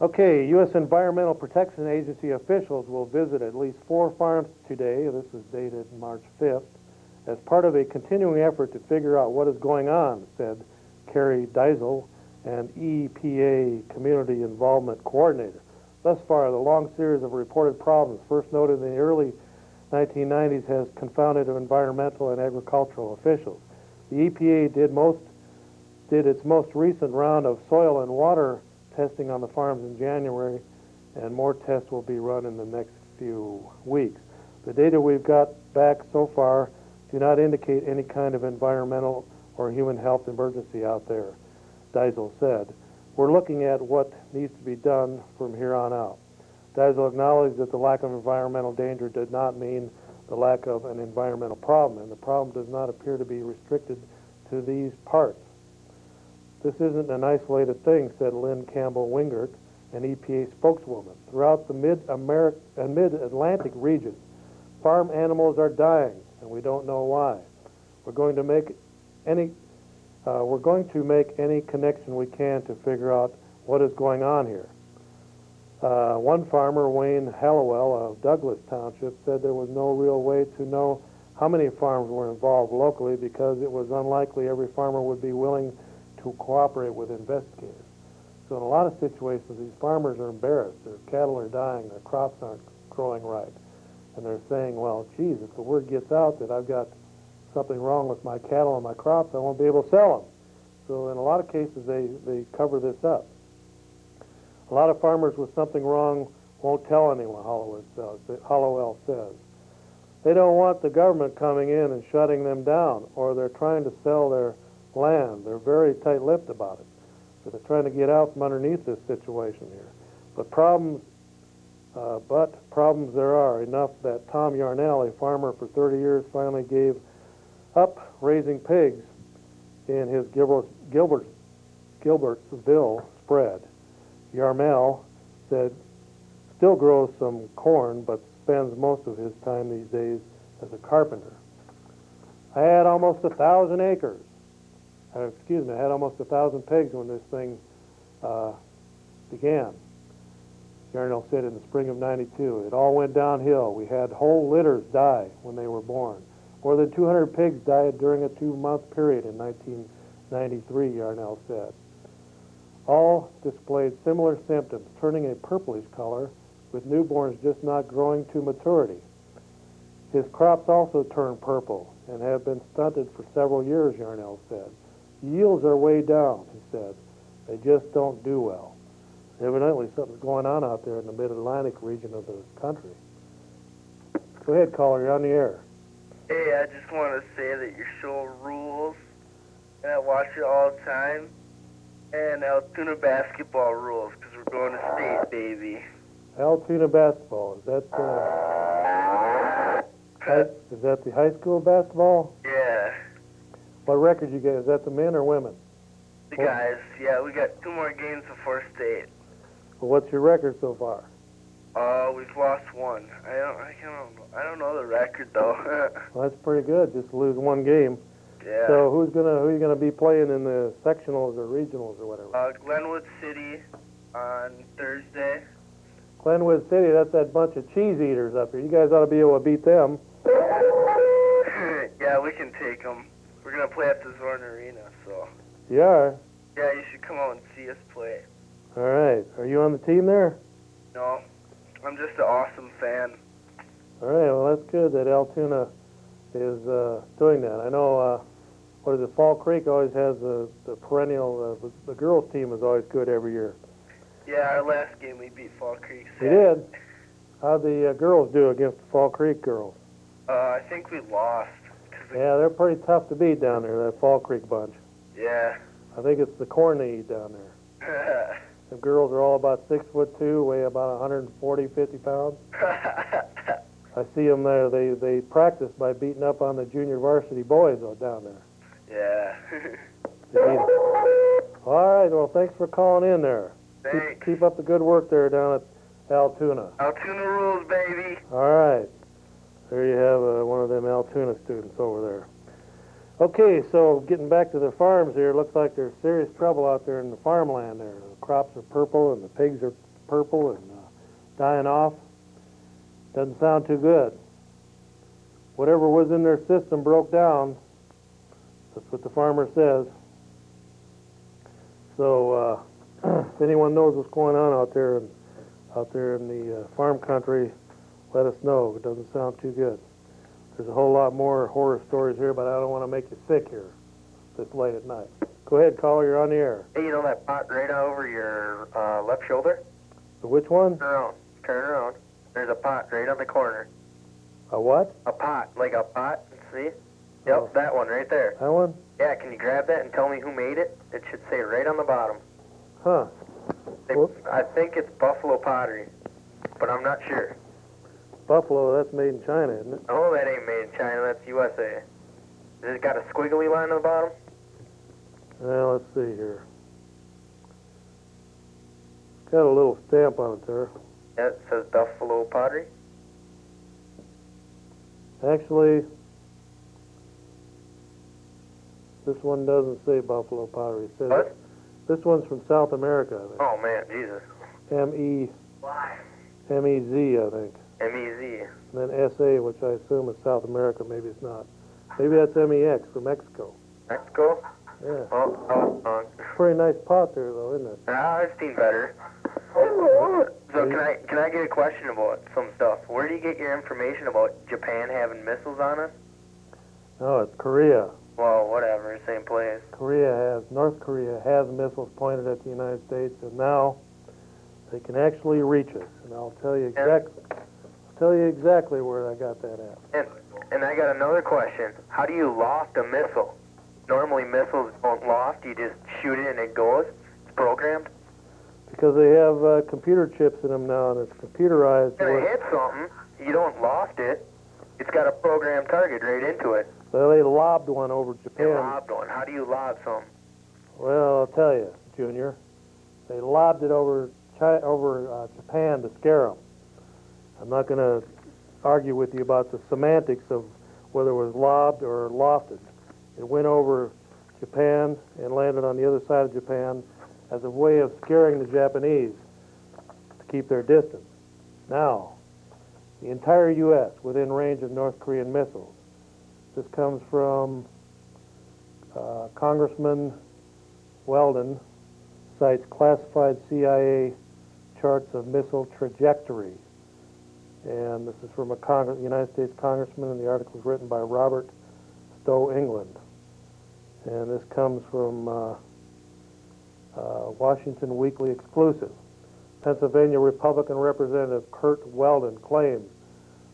Okay, U.S. Environmental Protection Agency officials will visit at least 4 farms today. This is dated March 5th, as part of a continuing effort to figure out what is going on, said Carrie Diesel, an EPA Community Involvement Coordinator. Thus far, the long series of reported problems, first noted in the early 1990s, has confounded environmental and agricultural officials. The EPA did its most recent round of soil and water testing on the farms in January, and more tests will be run in the next few weeks. The data we've got back so far do not indicate any kind of environmental or human health emergency out there, Diesel said. We're looking at what needs to be done from here on out. Diesel acknowledged that the lack of environmental danger did not mean the lack of an environmental problem, and the problem does not appear to be restricted to these parts. This isn't an isolated thing, said Lynn Campbell Wingert, an EPA spokeswoman. Throughout the mid-Atlantic region, farm animals are dying, and we don't know why. We're going to make any connection we can to figure out what is going on here. One farmer, Wayne Hallowell of Douglas Township, said there was no real way to know how many farms were involved locally because it was unlikely every farmer would be willing to cooperate with investigators. So in a lot of situations, these farmers are embarrassed. Their cattle are dying, their crops aren't growing right. And they're saying, well, geez, if the word gets out that I've got something wrong with my cattle and my crops, I won't be able to sell them. So in a lot of cases, they cover this up. A lot of farmers with something wrong won't tell anyone, Hallowell says. They don't want the government coming in and shutting them down, or they're trying to sell their land. They're very tight-lipped about it. So they're trying to get out from underneath this situation here. But problems there are enough that Tom Yarnell, a farmer for 30 years, finally gave up raising pigs in his Gilbertsville spread. Yarmel said still grows some corn, but spends most of his time these days as a carpenter. I had almost 1,000 acres. I had almost 1,000 pigs when this thing began. Yarnell said in the spring of '92. It all went downhill. We had whole litters die when they were born. More than 200 pigs died during a 2-month period in 1993, Yarnell said. All displayed similar symptoms, turning a purplish color, with newborns just not growing to maturity. His crops also turned purple and have been stunted for several years, Yarnell said. Yields are way down, he said. They just don't do well. Evidently, something's going on out there in the mid-Atlantic region of the country. Go ahead, caller. You're on the air. Hey, I just want to say that your show rules, and I watch it all the time. And Altoona basketball rules, because we're going to state, baby. Altoona basketball, is that the high school basketball? Yeah, What record you get? Is that the men or women? the guys. Yeah, we got 2 more games before state. Well, what's your record so far? We've lost 1. I don't know the record though. Well, that's pretty good. Just lose 1 game. Yeah. So who are you gonna be playing in the sectionals or regionals or whatever? Glenwood City on Thursday. Glenwood City. That's that bunch of cheese eaters up here. You guys ought to be able to beat them. Yeah, we can take them. We're gonna play at the Zorn Arena, so You are. yeah, you should come out and see us play. All right. Are you on the team there? No, I'm just an awesome fan. All right. Well, that's good that Altoona is doing that. I know. What is it? Fall Creek always has the perennial. The girls' team is always good every year. Yeah, our last game we beat Fall Creek. We did. How'd the girls do against the Fall Creek girls? I think we lost. Yeah, they're pretty tough to beat down there, that Fall Creek bunch. Yeah. I think it's the corn they eat down there. The girls are all about 6'2", weigh about 140, 50 pounds. I see them there. They practice by beating up on the junior varsity boys down there. Yeah. They beat 'em. All right, well, thanks for calling in there. Thanks. Keep up the good work there down at Altoona. Altoona rules, baby. All right. There you have one of them Altoona students over there. Okay, so getting back to the farms here, it looks like there's serious trouble out there in the farmland there. The crops are purple and the pigs are purple and dying off. Doesn't sound too good. Whatever was in their system broke down. That's what the farmer says. So if anyone knows what's going on out there in the farm country, let us know. It doesn't sound too good. There's a whole lot more horror stories here, but I don't want to make you sick here this late at night. Go ahead, caller, you're on the air. Hey, you know that pot right over your left shoulder? So which one? Turn around. There's a pot right on the corner. A what? A pot, like a pot. See? Yep, Oh. that one right there. That one? Yeah, can you grab that and tell me who made it? It should say right on the bottom. Huh. I think it's Buffalo Pottery, but I'm not sure. Buffalo, that's made in China, isn't it? Oh, that ain't made in China. That's USA. Has it got a squiggly line on the bottom? Well, let's see here. It's got a little stamp on it there. Yeah, it says Buffalo Pottery. Actually, this one doesn't say Buffalo Pottery. It says What? This one's from South America, I think. Oh, man, Jesus. M-E-Z, I think. M-E-Z. And then S-A, which I assume is South America. Maybe it's not. Maybe that's M-E-X for Mexico. Mexico? Yeah. Oh, Pretty nice pot there, though, isn't it? I've seen better. So can I get a question about some stuff? Where do you get your information about Japan having missiles on us? No, it's Korea. Well, whatever, same place. North Korea has missiles pointed at the United States, and now they can actually reach us. And I'll tell you exactly where I got that at. And I got another question. How do you loft a missile? Normally missiles don't loft. You just shoot it and it goes. It's programmed. Because they have computer chips in them now, and it's computerized. You're going to hit something. You don't loft it. It's got a programmed target right into it. Well, they lobbed one over Japan. You lobbed one. How do you lob something? Well, I'll tell you, Junior. They lobbed it over Japan to scare them. I'm not going to argue with you about the semantics of whether it was lobbed or lofted. It went over Japan and landed on the other side of Japan as a way of scaring the Japanese to keep their distance. Now, the entire U.S. within range of North Korean missiles. This comes from Congressman Weldon, cites classified CIA charts of missile trajectory. And this is from a United States congressman, and the article was written by Robert Stowe England. And this comes from Washington Weekly Exclusive. Pennsylvania Republican Representative Kurt Weldon claims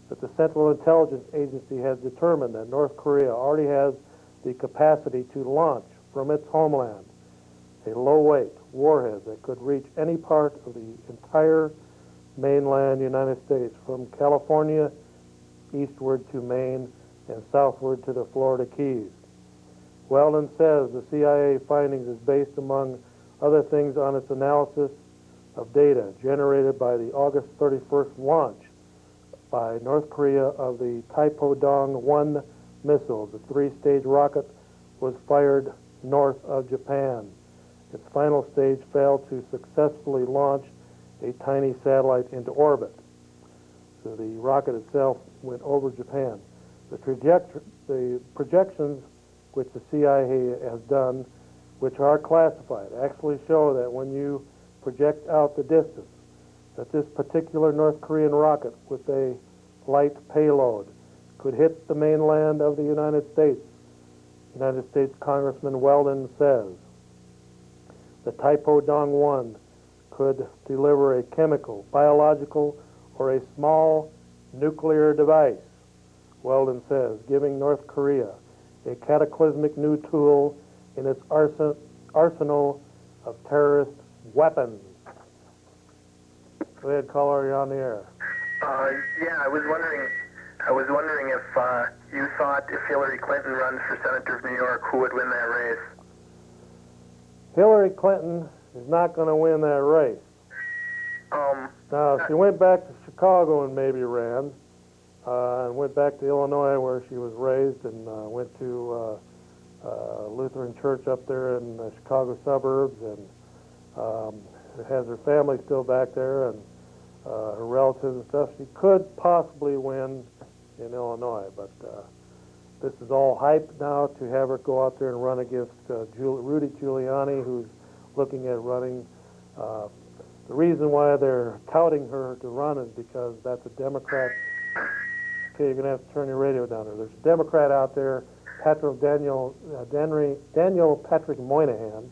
that the Central Intelligence Agency has determined that North Korea already has the capacity to launch from its homeland a low-weight warhead that could reach any part of the entire mainland United States, from California eastward to Maine and southward to the Florida Keys. Weldon says the CIA findings is based, among other things, on its analysis of data generated by the August 31st launch by North Korea of the Taepodong-1 missile. The three-stage rocket was fired north of Japan. Its final stage failed to successfully launch a tiny satellite into orbit. So the rocket itself went over Japan. The projections which the CIA has done, which are classified, actually show that when you project out the distance, that this particular North Korean rocket with a light payload could hit the mainland of the United States. United States Congressman Weldon says the Taepodong-1 could deliver a chemical, biological, or a small nuclear device, Weldon says, giving North Korea a cataclysmic new tool in its arsenal of terrorist weapons. Go ahead, caller, you're on the air. Yeah, I was wondering if you thought if Hillary Clinton runs for Senator of New York, who would win that race? Hillary Clinton is not going to win that race. Now, she went back to Chicago and maybe ran, and went back to Illinois where she was raised, and went to Lutheran church up there in the Chicago suburbs, and has her family still back there, and her relatives and stuff. She could possibly win in Illinois, but this is all hype now to have her go out there and run against Rudy Giuliani, who's looking at running. The reason why they're touting her to run is because that's a Democrat. Okay, you're going to have to turn your radio down there. There's a Democrat out there, Daniel Patrick Moynihan,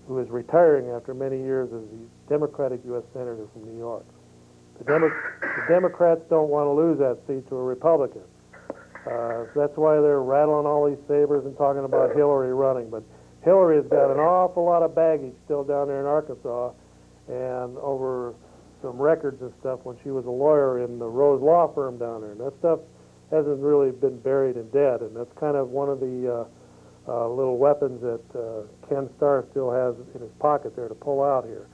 who is retiring after many years as the Democratic U.S. Senator from New York. The Democrats don't want to lose that seat to a Republican. So that's why they're rattling all these sabers and talking about Hillary running. But Hillary has got an awful lot of baggage still down there in Arkansas, and over some records and stuff when she was a lawyer in the Rose Law Firm down there. And that stuff hasn't really been buried and dead, and that's kind of one of the little weapons that Ken Starr still has in his pocket there to pull out here.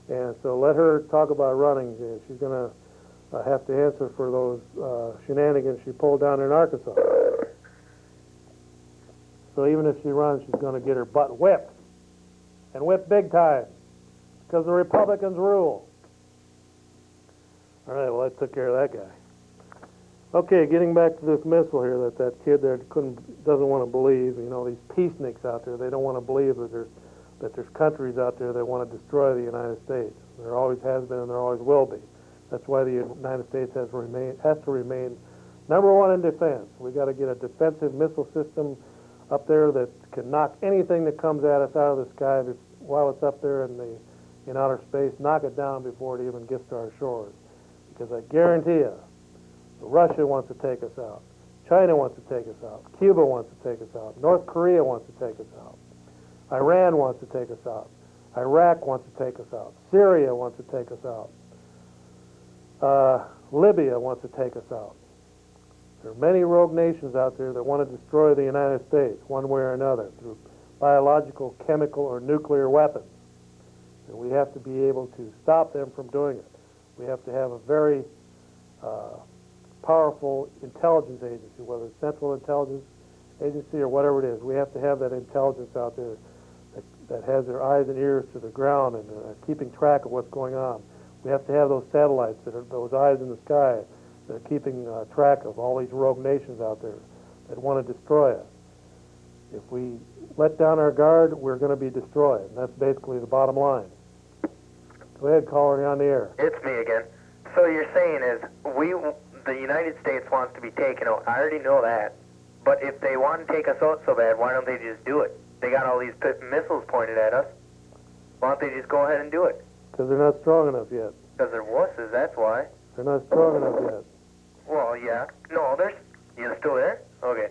And so let her talk about running. She's going to have to answer for those shenanigans she pulled down in Arkansas. So even if she runs, she's going to get her butt whipped, and whipped big time, because the Republicans rule. All right, well, that took care of that guy. Okay, getting back to this missile here that kid there doesn't want to believe. You know, these peaceniks out there, they don't want to believe that there's countries out there that want to destroy the United States. There always has been and there always will be. That's why the United States has to remain number one in defense. We got to get a defensive missile system up there that can knock anything that comes at us out of the sky while it's up there in outer space, knock it down before it even gets to our shores. Because I guarantee you, Russia wants to take us out. China wants to take us out. Cuba wants to take us out. North Korea wants to take us out. Iran wants to take us out. Iraq wants to take us out. Syria wants to take us out. Libya wants to take us out. There are many rogue nations out there that want to destroy the United States one way or another through biological, chemical, or nuclear weapons. And we have to be able to stop them from doing it. We have to have a very powerful intelligence agency, whether it's Central Intelligence Agency or whatever it is. We have to have that intelligence out there that has their eyes and ears to the ground and keeping track of what's going on. We have to have those satellites, those eyes in the sky, that are keeping track of all these rogue nations out there that want to destroy us. If we let down our guard, we're going to be destroyed. And that's basically the bottom line. Go ahead, caller, you're on the air. It's me again. So you're saying is the United States wants to be taken out. I already know that. But if they want to take us out so bad, why don't they just do it? They got all these missiles pointed at us. Why don't they just go ahead and do it? Because they're not strong enough yet. Because they're wusses, that's why. They're not strong enough yet. Well, yeah. No, there's... You still there? Okay.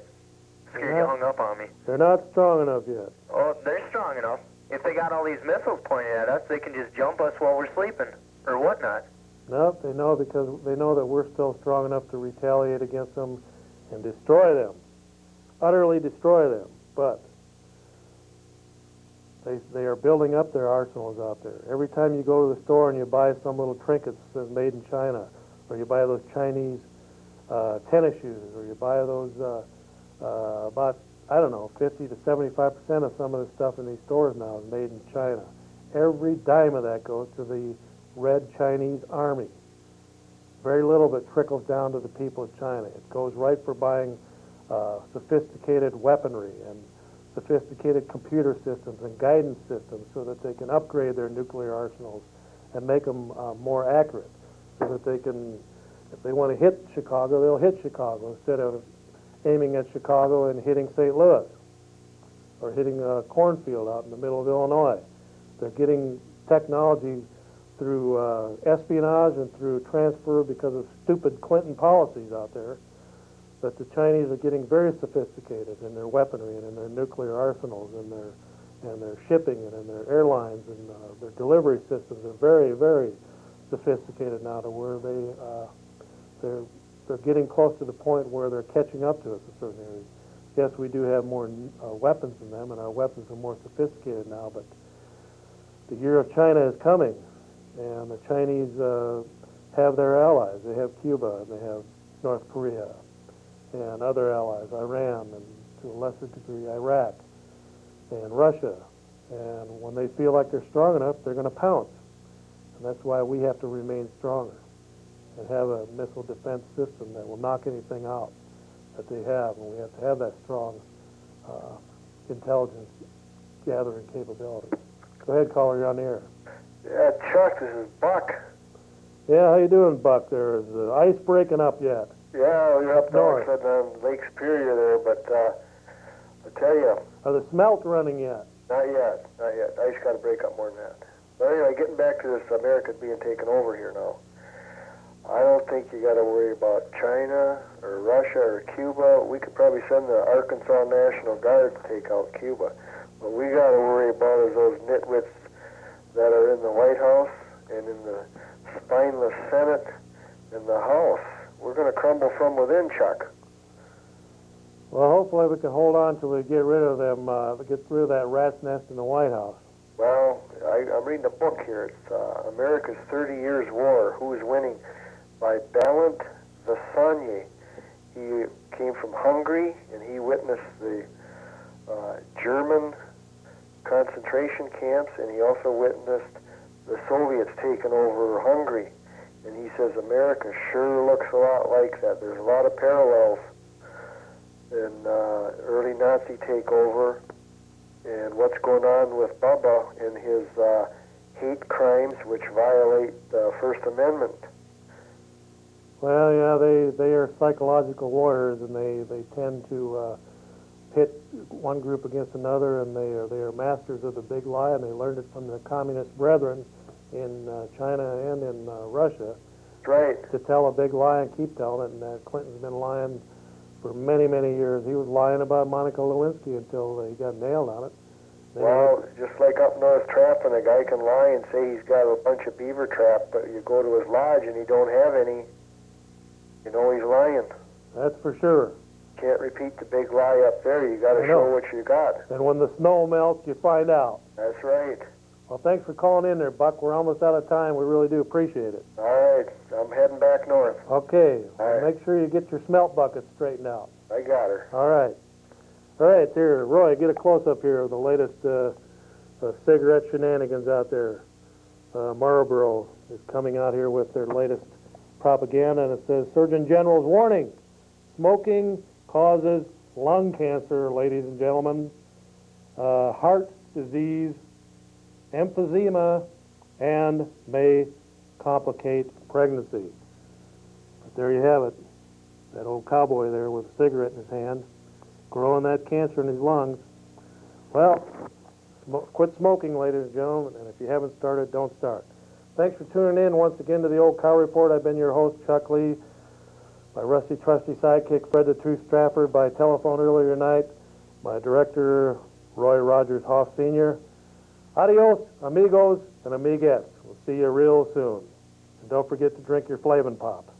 Scared you hung up on me. They're not strong enough yet. Oh, they're strong enough. If they got all these missiles pointed at us, they can just jump us while we're sleeping. Or whatnot. No, they know, because they know that we're still strong enough to retaliate against them and destroy them. Utterly destroy them. But they are building up their arsenals out there. Every time you go to the store and you buy some little trinket that says made in China, or you buy those Chinese tennis shoes, or you buy those about, I don't know, 50 to 75% of some of the stuff in these stores now is made in China. Every dime of that goes to the Red Chinese Army. Very little of it trickles down to the people of China. It goes right for buying sophisticated weaponry and sophisticated computer systems and guidance systems so that they can upgrade their nuclear arsenals and make them more accurate, so that they can, if they want to hit Chicago, they'll hit Chicago instead of aiming at Chicago and hitting St. Louis or hitting a cornfield out in the middle of Illinois. They're getting technology through espionage and through transfer because of stupid Clinton policies out there, that the Chinese are getting very sophisticated in their weaponry and in their nuclear arsenals and their shipping and in their airlines and their delivery systems are very, very sophisticated now, to where they're getting close to the point where they're catching up to us in certain areas. Yes, we do have more weapons than them, and our weapons are more sophisticated now, but the year of China is coming, and the Chinese have their allies. They have Cuba, and they have North Korea, and other allies, Iran, and to a lesser degree, Iraq, and Russia. And when they feel like they're strong enough, they're going to pounce. And that's why we have to remain stronger and have a missile defense system that will knock anything out that they have. And we have to have that strong intelligence gathering capability. Go ahead, caller, you're on the air. Yeah, Chuck, this is Buck. Yeah, how you doing, Buck? There is ice breaking up yet? Yeah, we're up north. north on Lake Superior there, but I tell you, Are the smelt running yet? not yet, not yet. Ice got to break up more than that. But anyway, getting back to this America being taken over here now. I don't think you got to worry about China or Russia or Cuba. We could probably send the Arkansas National Guard to take out Cuba. What we got to worry about is those nitwits that are in the White House and in the spineless Senate and the House. We're going to crumble from within, Chuck. Well, hopefully we can hold on till we get rid of them, get rid of that rat's nest in the White House. Well, I'm reading a book here. It's America's 30 Years War. Who is winning? By Balint Vasanye. He came from Hungary, and he witnessed the German concentration camps, and he also witnessed the Soviets taking over Hungary. And he says America sure looks a lot like that. There's a lot of parallels in early Nazi takeover and what's going on with Bubba in his hate crimes, which violate the First Amendment. Well, yeah, they are psychological warriors, and they tend to pit one group against another, and they are masters of the big lie, and they learned it from their communist brethren in China and in Russia. That's right. To tell a big lie and keep telling it, and Clinton's been lying for many, many years. He was lying about Monica Lewinsky until he got nailed on it. Well, just like up north trapping, a guy can lie and say he's got a bunch of beaver trap, but you go to his lodge and he don't have any. You know he's lying. That's for sure. Can't repeat the big lie up there. You got to show what you got. And when the snow melts, you find out. That's right. Well, thanks for calling in there, Buck. We're almost out of time. We really do appreciate it. All right. I'm heading back north. Okay. All right. Make sure you get your smelt buckets straightened out. I got her. All right. All right, here, Roy, get a close-up here of the latest cigarette shenanigans out there. Marlboro is coming out here with their latest propaganda, and it says, Surgeon General's warning, smoking causes lung cancer, ladies and gentlemen, heart disease, emphysema, and may complicate pregnancy. But there you have it. That old cowboy there with a cigarette in his hand, growing that cancer in his lungs. Well, quit smoking, ladies and gentlemen, and if you haven't started, don't start. Thanks for tuning in once again to the Old Cow Report. I've been your host, Chuck Lee. my rusty trusty sidekick Fred the Truth Stafford by telephone earlier tonight, my director Roy Rogers Hoff Sr. Adios, amigos and amiguettes. We'll see you real soon. And don't forget to drink your Flavin' Pop.